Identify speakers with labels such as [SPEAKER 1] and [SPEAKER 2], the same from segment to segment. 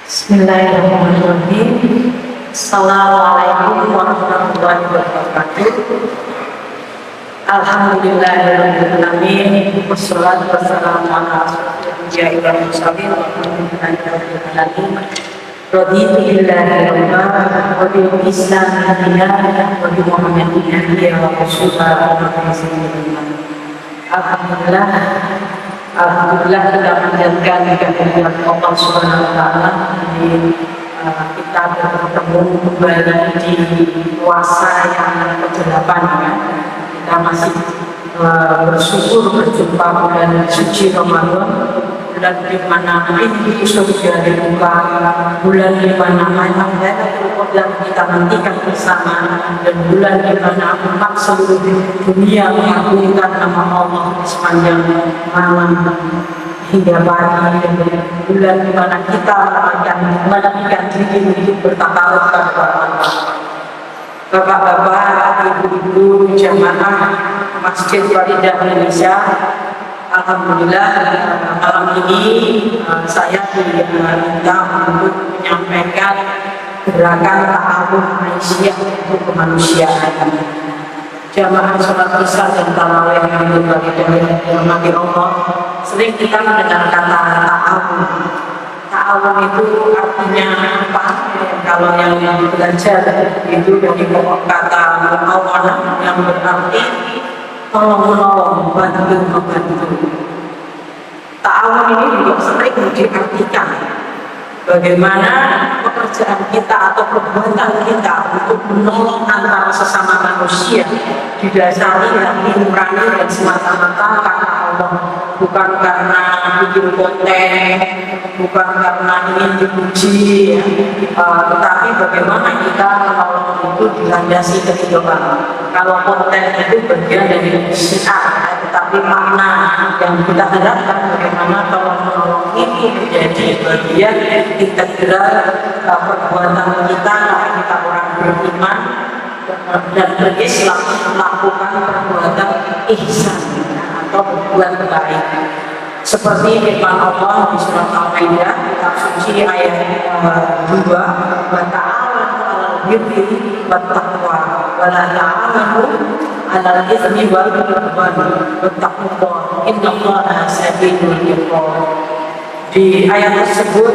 [SPEAKER 1] Bismillahirrahmanirrahim. Assalamualaikum warahmatullahi wabarakatuh. Alhamdulillahirabbil alamin. Wassalatu wassalamu ala asyrofil anbiya'i wal mursalin walhamdulillahi rabbil alamin. Raditu billahi rabban wa bil islami dinan wa bi muhammadin nabiyyan wa rasulan wa rasulullah. Alhamdulillah kita menjalankan kehadiran Allah Subhanahu wa taala di kita bertemu kembali di puasa yang ke-8 ya. Kita masih bersyukur berjumpa bulan suci Ramadan, bulan di mana pintu surga dibuka, bulan di mana ayat yang kita nantikan bersama, dan bulan di mana umat seluruh dunia mengagungkan nama Allah sepanjang malam hingga pagi, dan bulan di mana kita akan menaikkan diri untuk bertakaruf kepada Allah. Bapak-bapak, ibu-ibu, jamaah Masjid Walidah Indonesia, alhamdulillah malam ini saya diminta untuk menyampaikan gerakan ta'awun Aisyah untuk kemanusiaan. Jamaah sholat isya dan tarawih yang dirahmati Allah, sering kita mendengar kata ta'awun. Ta'awun itu artinya apa? Kalau yang belajar itu dari pokok kata mu'awanah yang berarti tolong-menolong, bantu-membantu. Ta'awun ini juga sering diartikan bagaimana pekerjaan kita atau perbuatan kita untuk menolong antara sesama manusia didasari hati nurani dan semata-mata karena Allah, bukan karena bikin konten, bukan karena ingin dipuji, tetapi bagaimana kita menolong itu dilandasi kehidupan. Kalau konten itu bagian dari syiar, tetapi makna yang kita harapkan bagaimana tolong-menolong itu menjadi bagian integral perbuatan kita kalau kita orang beriman dan berislam, melakukan perbuatan ihsan atau berbuat baik. Seperti firman Allah di surat Al-Maidah kitab suci ayat 2, wa ta'awanu 'alal birri wat taqwa wa la ta'awanu 'alal itsmi wal 'udwan wattaqullaha innallaha shadidul 'iqab. Di ayat tersebut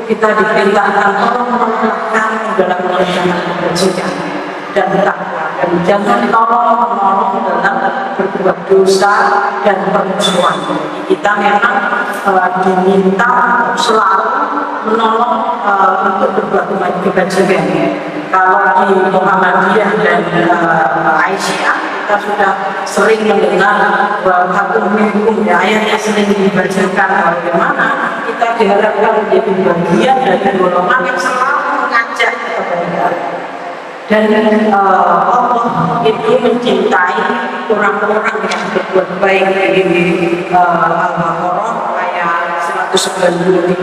[SPEAKER 1] kita diperintahkan tolong menolong dalam mengerjakan kebajikan dan takwa, dan jangan tolong-menolong dalam berbuat dosa dan permusuhan. Kita memang diminta selalu menolong untuk berbuat kebajikan. Kalau di Muhammadiyah dan Aisyah kita sudah sering mendengar hakum hukum ya, ayatnya sering dibacakan bagaimana kita diharapkan menjadi bagian dari golongan yang selalu mengajak kebaikan. Dan Allah itu mencintai orang-orang yang berbuat baik. Di Al-Baqarah ayat 195,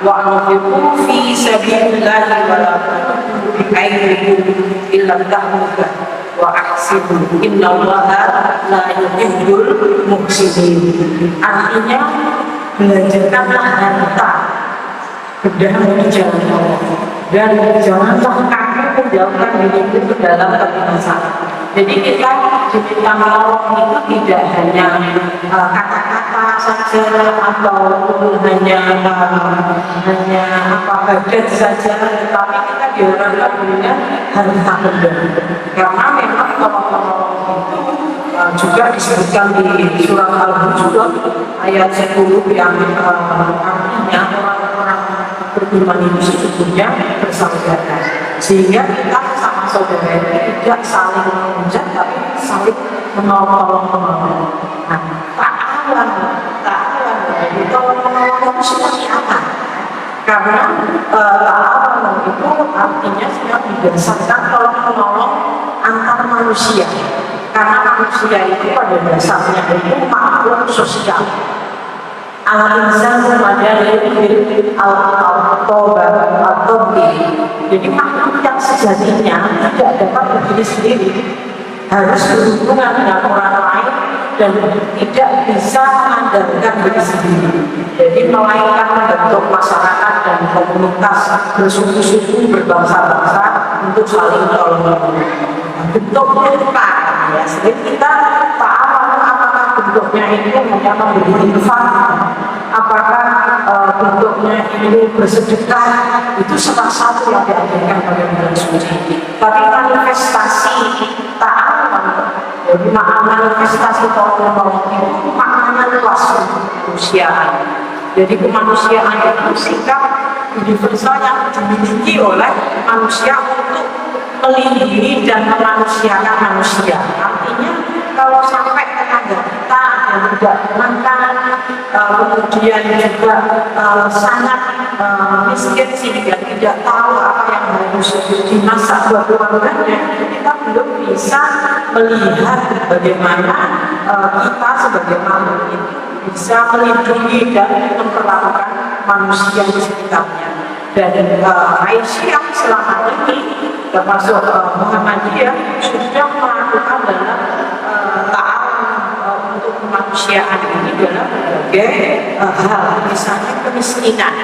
[SPEAKER 1] wa anfiqu fi sabilillahi wa la tulqu bi aydikum illa tahluka wa ahsinu innallaha la yuhibbul muhsinin. Artinya belanjakanlah harta berdalam di jalan Allah, dan janganlah kamu menjauhkan diri itu dalam kebinasaan. Jadi kita diminta menolong itu tidak hanya kata-kata saja atau hanya badan saja, tetapi kita diharapkan dengan harta benda. Karena memang tolong-menolong itu juga disebutkan di surat Al-Hujurat ayat 10 yang artinya orang-orang beriman itu sesungguhnya bersaudara, sehingga kita sama saudara ini tidak saling menunjuk tapi saling menolong. Nah, ta'awan itu tolong-menolong itu seperti apa? Karena ta'awan itu artinya sudah didasarkan tolong-menolong antar manusia. Karena manusia itu pada dasarnya itu makhluk sosial. Al-insan madani bil al-toba al-tobi. Jadi makhluk yang sejatinya tidak dapat berdiri sendiri, harus berhubungan dengan orang lain dan tidak bisa mengandalkan diri sendiri. Jadi melainkan membentuk masyarakat dan komunitas bersuku-suku berbangsa-bangsa untuk saling tolong-menolong. Bentuk berupa ya, sering kita tahu apakah bentuknya ini hanya memberi infak, apakah bentuknya ini bersedekah, itu salah satu yang diajarkan pada bulan suci. Tapi manifestasi ta'awun, jadi manifestasi tolong-menolong itu maknanya luas kemanusiaan. Jadi kemanusiaan itu sikap universal yang dimiliki oleh manusia untuk melindungi dan memanusiakan manusia. Artinya kalau sampai tetangga kita yang tidak makan, kemudian juga sangat miskin sehingga tidak tahu apa yang harus dimasak buat keluarganya, kita belum bisa melihat bagaimana kita sebagai makhluk itu bisa melindungi dan memperlakukan manusia di sekitarnya. Dan Aisyah selama ini termasuk Muhammadiyah sudah melakukan dalam ta'awun untuk kemanusiaan ini dalam berbagai hal, misalnya kemiskinan.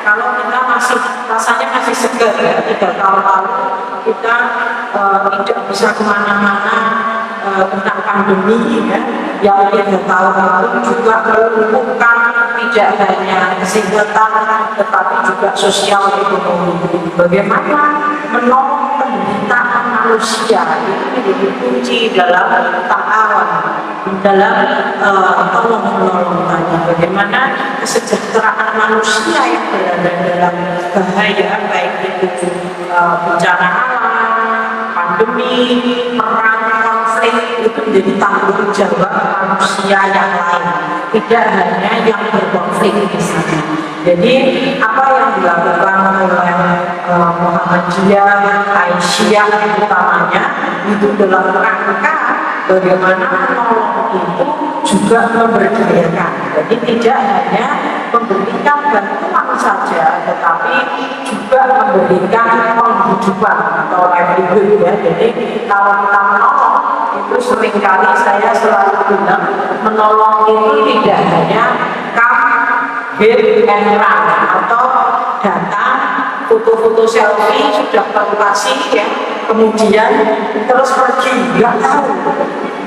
[SPEAKER 1] Kalau kita masih rasanya masih segar ya, 3 tahun lalu kita tidak bisa kemana-mana tentang pandemi ya, yang 3 tahun lalu juga melumpuhkan tidak hanya kesehatan tetapi juga sosial ekonomi. Bagaimana menolong penderitaan manusia itu menjadi kunci dalam ta'awun, dalam tolong-menolong tadi. Bagaimana kesejahteraan manusia yang berada dalam bahaya, baik itu bencana alam, pandemi, perang, konflik, itu menjadi tanggung jawab manusia yang lain, tidak hanya yang berkonflik misalnya. Jadi apa yang dilakukan oleh Muhammadiyah, Aisyah utamanya itu dalam rangka bagaimana menolong itu juga memberdayakan. Jadi tidak hanya memberikan bantuan saja, tetapi juga memberikan penghidupan atau livelihood ya. Jadi kalau kita menolong itu seringkali saya selalu bilang menolong itu tidak hanya hit and run atau datang foto-foto selfie sudah terlokasi ya, kemudian terus pergi, nggak tahu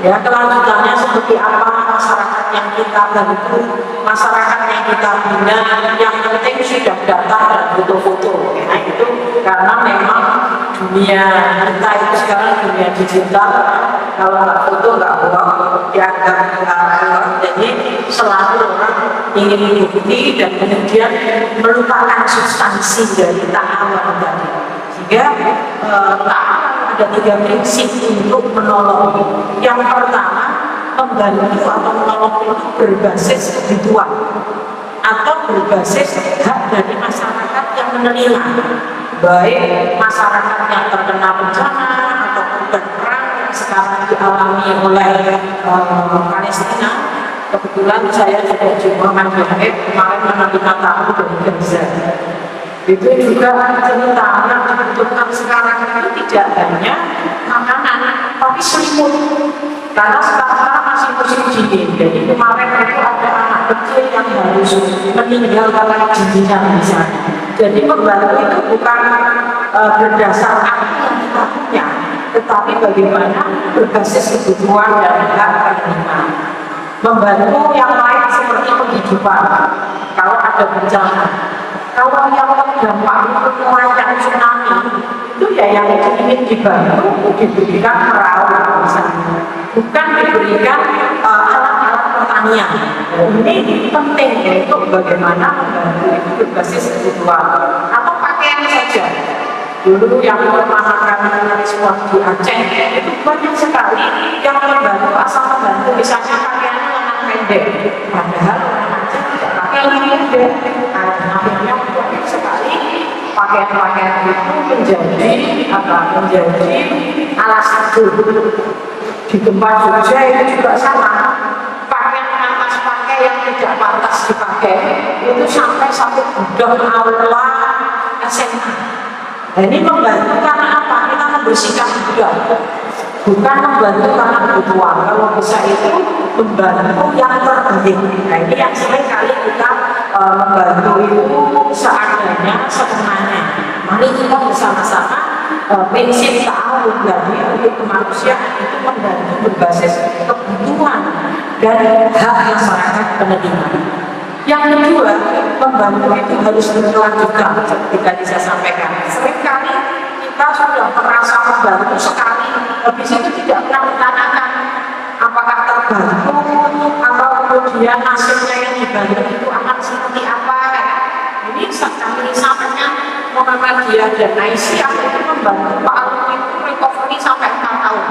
[SPEAKER 1] ya kelanjutannya seperti apa masyarakat yang kita bantu, masyarakat yang kita bina, yang penting sudah datang dan foto-foto ya. Itu karena memang dunia kita itu sekarang dunia digital, kalau nggak foto nggak bohong, dianggap jadi selalu orang ingin bukti dan kemudian melupakan substansi dari ta'awun tadi. Sehingga ta'awun ada 3 prinsip untuk menolong. Yang pertama, membantu atau menolong itu berbasis kebutuhan atau berbasis hak dari masyarakat yang menerima, baik masyarakat yang terkena bencana atau korban perang yang sekarang dialami oleh Palestina. Kebetulan saya juga di Muhammadiyah kemarin menerima tamu dari Gaza. Itu juga ceritanya dibutuhkan sekarang itu tidak hanya makanan, tapi selimut. Karena sekarang masih musim dingin. Jadi kemarin itu ada anak kecil yang harus meninggal karena kedinginan misalnya. Jadi membantu itu bukan berdasarkan yang kita punya, tetapi bagaimana berbasis kebutuhan dan hak penerima. Membantu yang lain seperti penghidupan kalau ada bencana, kalau yang terdampak penyelayan tsunami itu ya yang ingin dibantu diberikan perahu misalnya, bukan diberikan alat-alat pertanian. Ini penting untuk bagaimana membantu itu berbasis kebutuhan atau pakaian saja. Dulu yang memahami respon di Aceh itu banyak sekali yang membantu, asal membantu misalnya pakaiannya lengan pendek, padahal orang Aceh tidak pakai lengan pendek. Akhirnya banyak sekali pakaian-pakaian itu menjadi alas tidur. Di tempat Jogja itu juga sama, pakaian atas pakai yang tidak pantas dipakai itu sampai satu gudang aula SMA. Nah, ini membantu karena apa? Kita membersihkan gudang. bukan membantu karena kebutuhan. Kalau bisa itu membantu yang terbaik. Nah ini yang sering kali kita membantu itu seadanya, setengahnya. Mari kita bersama-sama prinsip ta'awun tadi untuk kemanusiaan itu membantu berbasis kebutuhan dan hak masyarakat penerima. Yang kedua, membantu itu harus berkelanjutan seperti tadi saya sampaikan. Seringkali kita sudah merasa membantu sekali, habis itu tidak pernah menanyakan apakah terbantu atau kemudian hasilnya yang dibantu itu akan seperti apa. Ini kami sampaikan Muhammadiyah dan Aisyah itu membantu Pak Alwi itu recovery sampai 4 tahun.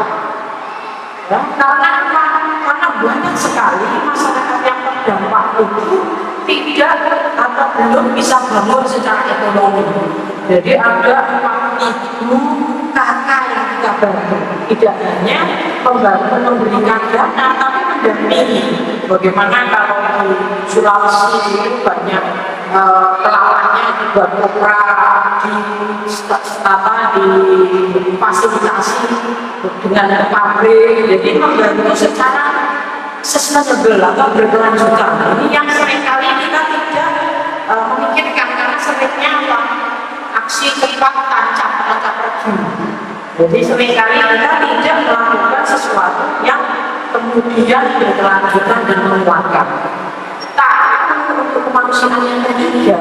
[SPEAKER 1] Ya, karena apa? Karena banyak sekali masyarakat yang terdampak itu tidak atau belum bisa bangun secara ekonomi. Jadi ada 4.000 kakak yang kita bantu. Tidak hanya membantu memberikan dana, tapi mendampingi. Bagaimana kalau di Sulawesi itu banyak pelawannya dibuat kopra, difasilitasi dengan pabrik, jadi membantu secara sustainable atau berkelanjutan. Ini yang seringkali kita tidak memikirkan karena seringnya aksi cepat tancap pergi. Jadi seringkali kita tidak melakukan sesuatu yang kemudian berkelanjutan dan menguatkan. Untuk kemanusiaan yang ketiga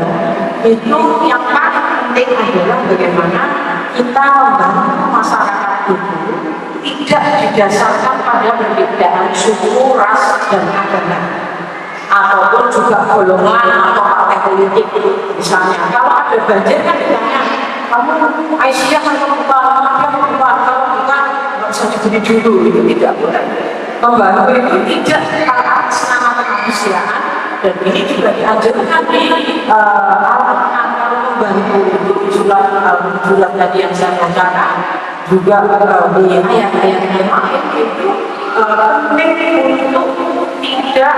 [SPEAKER 1] itu yang paling penting adalah bagaimana kita membantu masyarakat itu tidak didasarkan pada perbedaan suku, ras, dan agama ataupun juga golongan atau partai politik. Misalnya kalau ada banjir kan ditanya, kamu Aisyah kan kalau bukan nggak usah diberi dulu, itu tidak boleh. Membantu itu tidak atas nama kemanusiaan. Dan ini juga diajarkan di Al-Quran. Kalau membantu itu di surat tadi yang saya bacakan, juga di ayat-ayat yang lain itu penting untuk tidak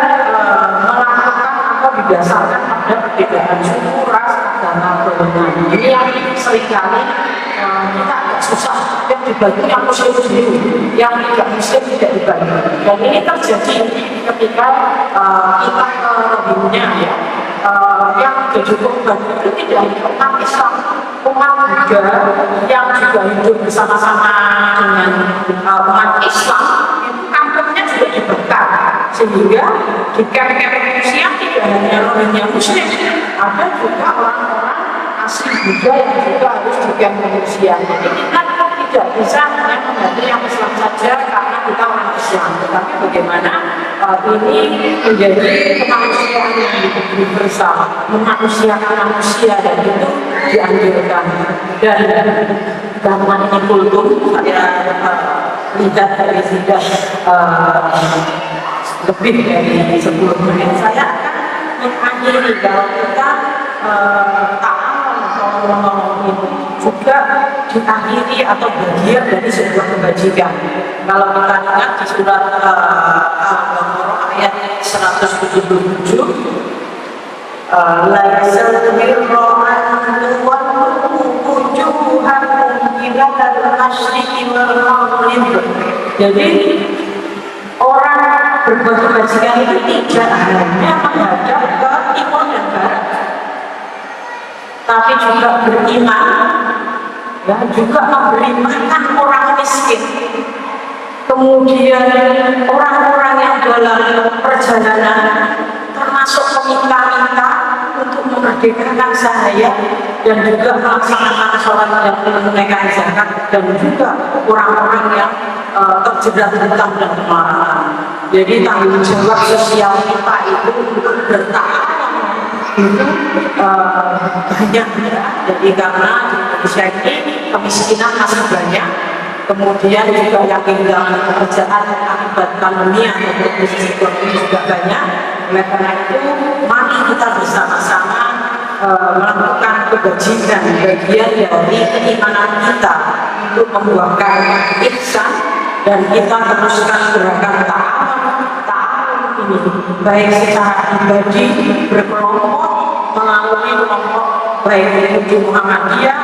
[SPEAKER 1] melakukan atau didasarkan pada perbedaan suku, ras, agama, golongan. Ini yang seringkali kita agak susah. Yang dibantu yang muslim sendiri, yang tidak muslim tidak dibantu. Dan ini terjadi ketika kita ke Rohingya ya, yang jadi korban itu tidak hanya umat Islam, umat Buddha yang juga hidup bersama-sama dengan umat Islam, itu kampungnya juga dibakar. Sehingga di kamp-kamp pengungsian tidak hanya Rohingya muslim, ada juga orang-orang asli Buddha yang juga harus di kamp pengungsian. Jadi kita tidak bisa hanya membantu yang Islam saja karena kita orang Islam, tetapi bagaimana ini menjadi kemanusiaan yang universal, memanusiakan manusia, dan itu dianjurkan. Dan gampang ini kultum saya lihat dari sudah lebih dari 10 menit. Saya akan mengakhiri kalau kita menolong itu juga diakhiri atau bagian dari sebuah kebajikan. Kalau kita ingat di surat Al-Baqarah ayat 177, laisal birra an tuwallu wujuhakum qibalal masyriqi wal maghrib. Jadi orang berbuat kebajikan itu tidak hanya menghadap ke timur dan barat, tapi juga beriman, ya, juga memberi makan orang miskin. Kemudian orang-orang yang dalam perjalanan termasuk meminta-minta untuk memerdekakan sahaya dan juga melaksanakan sholat dan menunaikan zakat, dan juga orang-orang yang terjerat hutang dan kemarahan. Jadi tanggung jawab sosial kita itu untuk bertahan itu banyak ya. Jadi karena di Indonesia ini kemiskinan masih banyak, kemudian juga yang kehilangan pekerjaan akibat pandemi atau krisis ekonomi juga banyak. Oleh karena itu, mari kita bersama-sama melakukan kebajikan, bagian dari keimanan kita untuk membuahkan ihsan, dan kita teruskan gerakan ta'awun ini baik secara pribadi, berkelompok, melalui kelompok baik itu di Muhammadiyah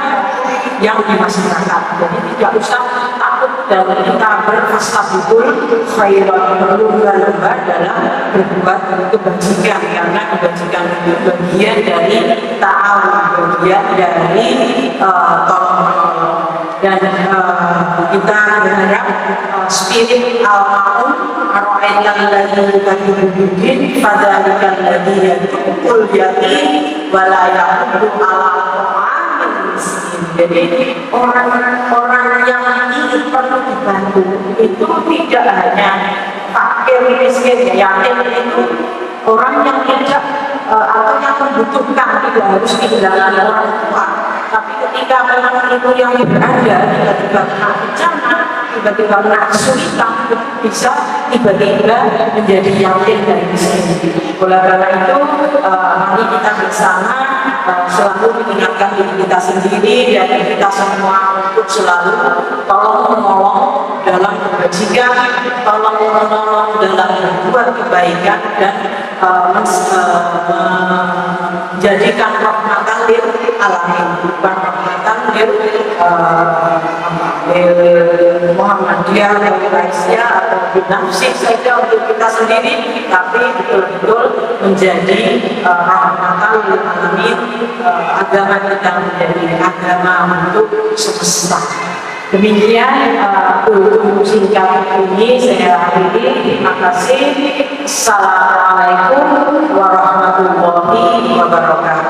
[SPEAKER 1] yang di masyarakat. Jadi tidak usah takut dan kita berfastabiqul khairat, berlomba-lomba dalam berbuat kebajikan, karena kebajikan itu bagian dari ta'awun, bagian dari tolong-menolong. Dan kita berharap spirit al-ma'un arwa'aitan ladhi yukadzibu biddin fadzalikal ladzi yad'ul yatim wa la yahuddu 'ala ta'amil miskin. Jadi orang-orang yang ingin perlu dibantu itu tidak hanya fakir miskin, yatim itu orang yang tidak atau yang membutuhkan, tidak harus kehilangan orang tua. Tapi ketika memang itu yang berada, tiba-tiba kena bencana, tiba-tiba kena kesulitan, bisa tiba-tiba menjadi yatim dan miskin. Oleh karena itu, mari kita bersama selalu mengingatkan diri kita sendiri dan kita semua untuk selalu tolong menolong dalam kebajikan, tolong menolong dalam berbuat kebaikan, dan menjadikan rahmatan lil alamin, bukan rahmatan lil Muhammadiyah atau Malaysia atau binafsi saja untuk kita sendiri, tapi betul-betul menjadi rahmatan lil alamin. Agama kita menjadi agama untuk semesta. Demikian untuk singkat ini saya akhiri. Terima kasih. Assalamualaikum warahmatullahi wabarakatuh.